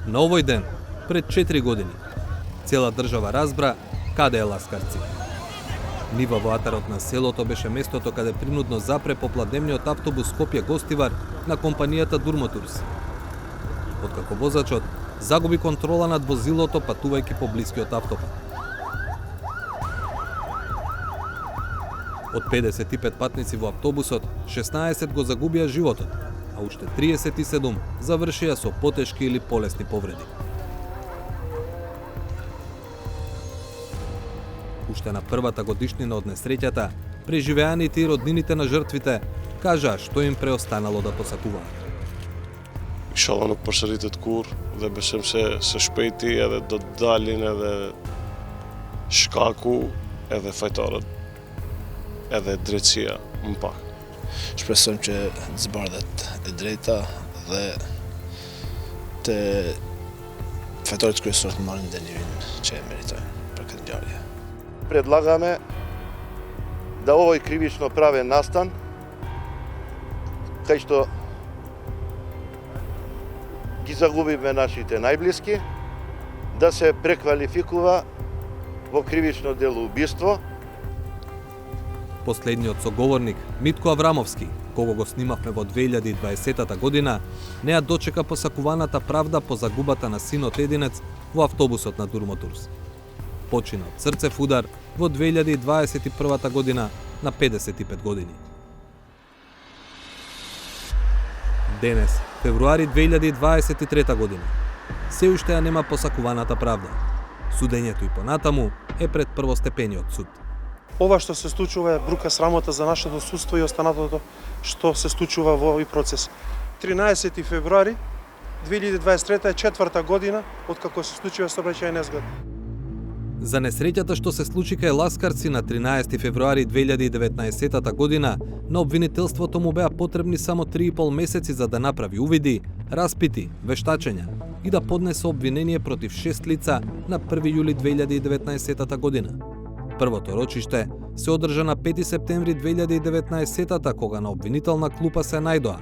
На овој ден, пред 4 години, цела држава разбра каде е Ласкарци. Нива во атарот на селото беше местото каде принудно запре попладневниот автобус Скопје-Гостивар на компанијата Durmoturs. Откако возачот загуби контрола над возилото патувајќи по блискиот автопат. Од 55 патници во автобусот, 16 го загубија животот, а уште 37 завршија со потешки или полесни повреди. Уште на првата годишнина од несреќата, преживеаните и роднините на жртвите кажаа што им преостанало да посакуваат. İnşallah nuk përsëritet kur dhe besojmë se shpejti edhe do të dalin edhe shkaku edhe fajtarët edhe drejtësia më pak. Shpresojmë që të zbardhet e drejta dhe të fajtarët kryesorë të marrin dënimin që e meritojnë për këtë ngjarje. Предлагаме да овој кривично правен настан, кај што ги загубиме нашите најблиски, да се преквалификува во кривично дело убиство. Последниот соговорник, Митко Аврамовски, кого го снимавме во 2020 година, не ја дочека посакуваната правда по загубата на синот единец во автобусот на Durmoturs. Почина од срцев удар во 2021 година на 55 години. Денес, февруари 2023 година, се уште ја нема посакуваната правда. Судењето и понатаму е пред првостепениот суд. Ова што се случува е брука срамота за нашето судство и останатото што се случува во овој процес. 13 февруари 2023 е четврта година откако се случува сообраќајна незгода. За несреќата што се случи кај Ласкарци на 13 февруари 2019 година, на обвинителството му беа потребни само 3,5 месеци за да направи увиди, распити, вештачења и да поднесе обвинение против 6 лица на 1 јули 2019 година. Првото рочиште се одржа на 5 септември 2019 кога на обвинителна клупа се најдоа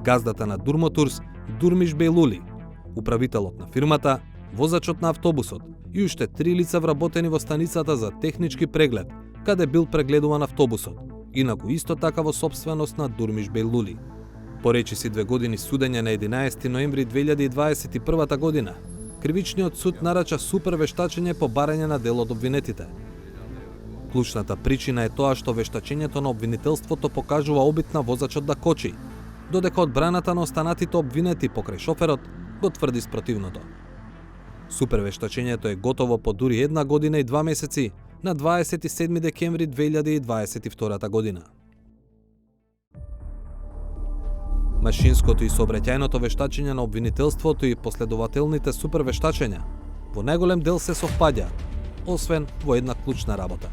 газдата на Durmoturs Durmish Bejluli, управителот на фирмата, возачот на автобусот и уште 3 лица вработени во станицата за технички преглед, каде бил прегледуван автобусот, инаку исто така во сопственост на Durmish Bejluli. По речиси 2 години судење на 11 ноември 2021 година, кривичниот суд нарача супер вештачење по барање на дел од обвинетите. Клучната причина е тоа што вештачењето на обвинителството покажува обид на возачот да кочи, додека одбраната на останатите обвинети покрај шоферот го тврди спротивното. Супервештачењето е готово по дури 1 година и 2 месеци на 27 декември 2022 година. Машинското и сообраќајното вештачење на обвинителството и последователните супервештачења во најголем дел се совпаѓаат, освен во една клучна работа.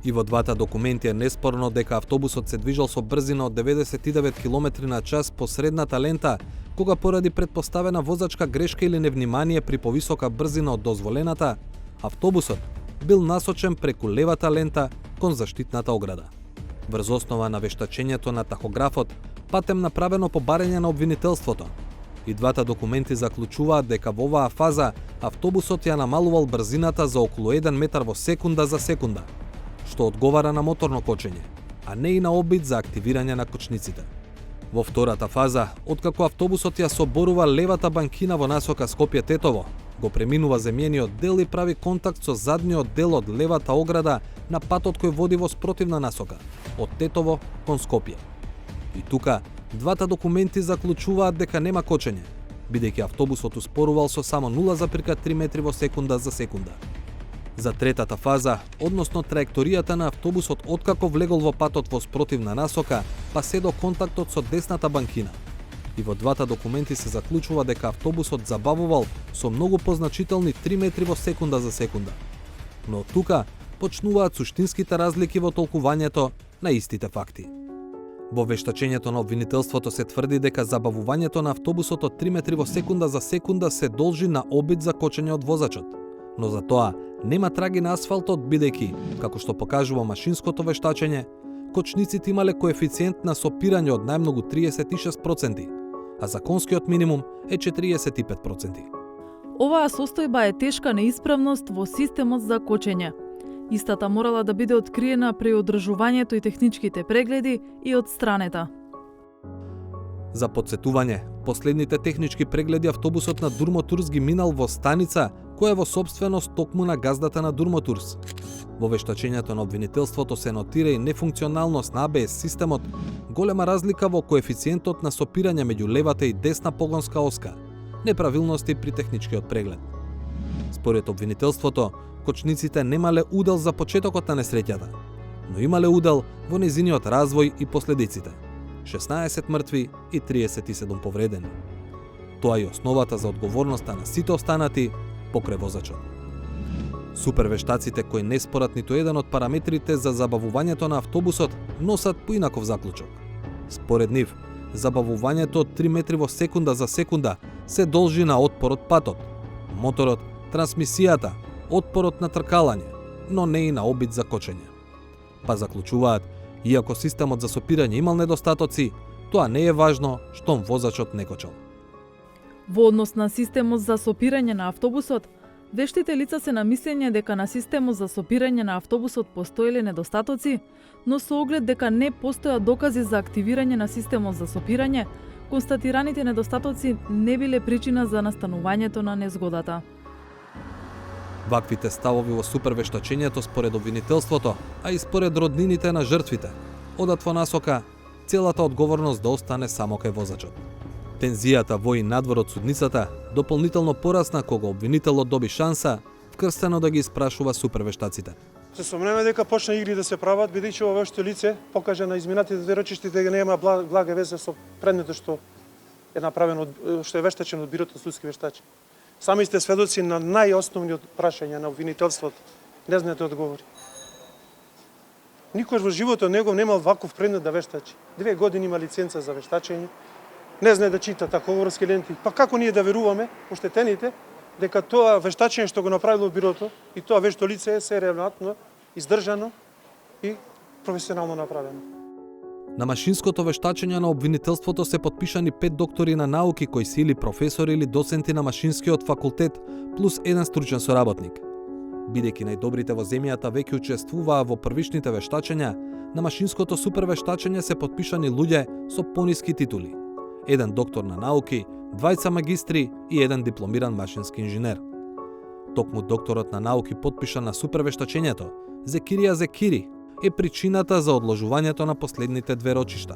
И во двата документи е неспорно дека автобусот се движел со брзина од 99 км на час по средната лента, кога поради предпоставена возачка грешка или невнимание при повисока брзина од дозволената, автобусот бил насочен преку левата лента кон заштитната ограда. Врз основа на вештачењето на тахографот, патем направено по барање на обвинителството. И двата документи заклучуваат дека во оваа фаза автобусот ја намалувал брзината за околу 1 метар во секунда за секунда, што одговара на моторно кочење, а не и на обид за активирање на кочниците. Во втората фаза, откако автобусот ја соборува левата банкина во насока Скопје-Тетово, го преминува земјениот дел и прави контакт со задниот дел од левата ограда на патот кој води во спротивна насока, од Тетово кон Скопје. И тука, двата документи заклучуваат дека нема кочење, бидејќи автобусот успорувал со само 0,3 метри во секунда за секунда. За третата фаза, односно траекторијата на автобусот откако влегол во патот во спротивна насока, па се до контактот со десната банкина. И во двата документи се заклучува дека автобусот забавувал со многу позначителни 3 метри во секунда за секунда. Но тука почнуваат суштинските разлики во толкувањето на истите факти. Во вештачењето на обвинителството се тврди дека забавувањето на автобусот од 3 метри во секунда за секунда се должи на обид за кочење од возачот. Но за тоа нема траги на асфалтот, бидејќи, како што покажува машинското вештачење, кочниците имале коефициент на сопирање од најмногу 36%, а законскиот минимум е 45%. Оваа состојба е тешка неисправност во системот за кочење. Истата морала да биде откриена при одржувањето и техничките прегледи и одстранета. За подсетување, последните технички прегледи автобусот на Дурмотурс ги минал во станица која е во собственост токму на газдата на Дурмотурс. Во вештачењето на обвинителството се нотира и нефункционалност на АБС системот, голема разлика во коефициентот на сопирање меѓу левата и десна погонска оска, неправилности при техничкиот преглед. Според обвинителството, кочниците немале удел за почетокот на несреќата, но имале удел во незиниот развој и последиците. 16 мртви и 37 повредени. Тоа е основата за одговорноста на сите останати покрај возачот. Супервештаците кои не спорат ниту еден од параметрите за забавувањето на автобусот носат поинаков заклучок. Според нив, забавувањето од 3 метри во секунда за секунда се должи на отпорот патот, моторот, трансмисијата, отпорот на тркалање, но не и на обид за кочење. Па заклучуваат, иако системот за сопирање имал недостатоци, тоа не е важно штом возачот не кочел. Во однос на системот за сопирање на автобусот, вештите лица се на мислење дека на системот за сопирање на автобусот постоеле недостатоци, но со оглед дека не постојат докази за активирање на системот за сопирање, констатираните недостатоци не биле причина за настанувањето на незгодата. Ваквите ставови во супервештачењето според обвинителството, а и според роднините на жртвите, одат во насока целата одговорност да остане само кај возачот. Тензијата во и надвор од судницата дополнително порасна кога обвинителот доби шанса вкрстено да ги испрашува супервештаците. Се сомневаме дека почна игри да се прават, бидејќи ова веšto лице покажа на изминатите две рочишти дека нема блага веза со предметот што е направено, што е вештачено од бирото судски вештачи. Сами сте сведоци на најосновниот прашања на обвинителството. Не знаете одговори. Никош во животот негов немал ваков предмет да вештачи. 2 години има лиценца за вештачење. Не знае да чита тахографски ленти. Па како ние да веруваме, оштетените, дека тоа вештачење што го направило бирото и тоа вешто лице е се релевантно, издржано и професионално направено. На машинското вештачење на обвинителството се подпишани 5 доктори на науки кои се или професори или доценти на машинскиот факултет плюс еден стручен соработник. Бидејќи најдобрите во земјата веќе учествуваа во првичните вештачења, на машинското супервештачење се подпишани луѓе со пониски титули. Еден доктор на науки, 2 магистри и еден дипломиран машински инженер. Токму докторот на науки подпишан на супервештачењето, Зекирија Зекири, е причината за одложувањето на последните 2 рочишта.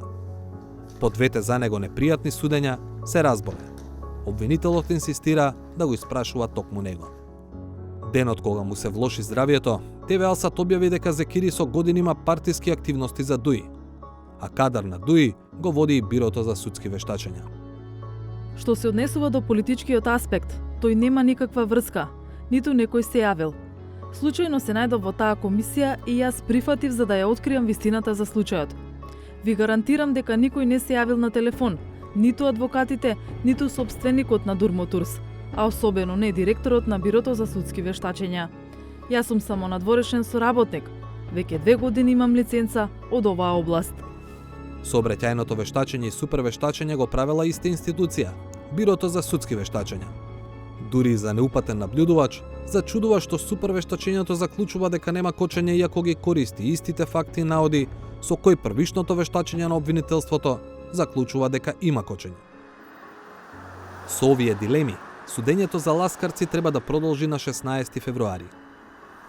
По двете за него непријатни судења се разболе. Обвинителот инсистира да го испрашува токму него. Денот кога му се влоши здравието, ТВ Алсат објави дека Зекири со години има партиски активности за ДУИ, а кадар на ДУИ го води и Бирото за судски вештачења. Што се однесува до политичкиот аспект, тој нема никаква врска, ниту некој се јавил. Случајно се најдов во таа комисија и јас прифатив за да ја откриам вистината за случајот. Ви гарантирам дека никој не се јавил на телефон, ниту адвокатите, ниту собственикот на Дурмотурс, а особено не директорот на Бирото за судски вештачења. Јас сум само надворешен соработник. Веќе 2 години имам лиценца од оваа област. Сообраќајното вештачење и супервештачење го правела иста институција, Бирото за судски вештачења. Дури и за неупатен наблюдувач, зачудува што супервештачењето заклучува дека нема кочење иако ги користи истите факти и наоди со кои првичното вештачење на обвинителството заклучува дека има кочење. Со овие дилеми, судењето за Ласкарци треба да продолжи на 16 февруари.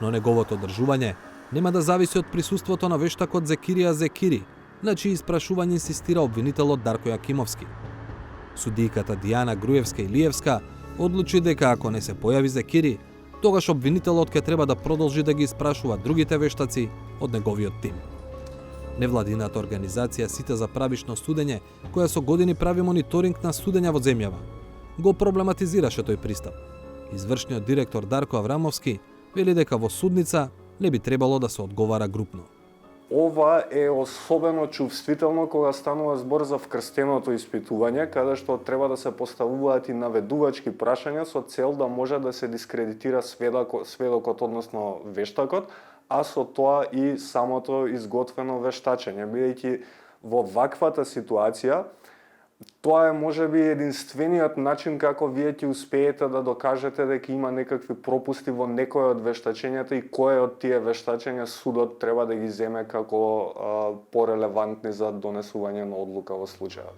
Но неговото одржување нема да зависи од присуството на вештакот Зекирија Зекири, на чии испрашување инсистира обвинителот Дарко Јакимовски. Судијката Дијана Груевска-Илиевска одлучи дека ако не се појави Зекири, тогаш обвинителот ќе треба да продолжи да ги испрашува другите вештаци од неговиот тим. Невладината организација Сите за правишно судење, која со години прави мониторинг на судења во земјава, го проблематизираше тој пристап. Извршниот директор Дарко Аврамовски вели дека во судница не би требало да се одговара групно. Ова е особено чувствително кога станува збор за вкрстеното испитување, каде што треба да се поставуваат и наведувачки прашања со цел да може да се дискредитира сведокот, односно вештакот, а со тоа и самото изготвено вештачење, бидејќи во ваквата ситуација Тоа е можеби единствениот начин како вие ќе успеете да докажете дека има некакви пропусти во некој од вештачењата и кое од тие вештачења судот треба да ги земе како порелевантни за донесување на одлука во случајот.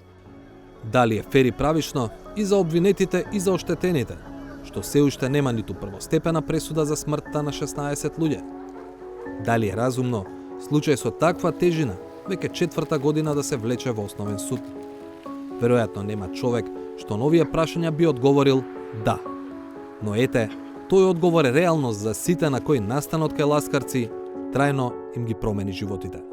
Дали е фер и правишно и за обвинетите и за оштетените, што се уште нема ниту првостепена пресуда за смртта на 16 луѓе? Дали е разумно случај со таква тежина веќе 4-та година да се влече во основен суд? Веројатно нема човек што на овие прашања би одговорил да. Но ете, тој одговор е реалност за сите на кои настанот кај ласкарци трајно им ги промени животите.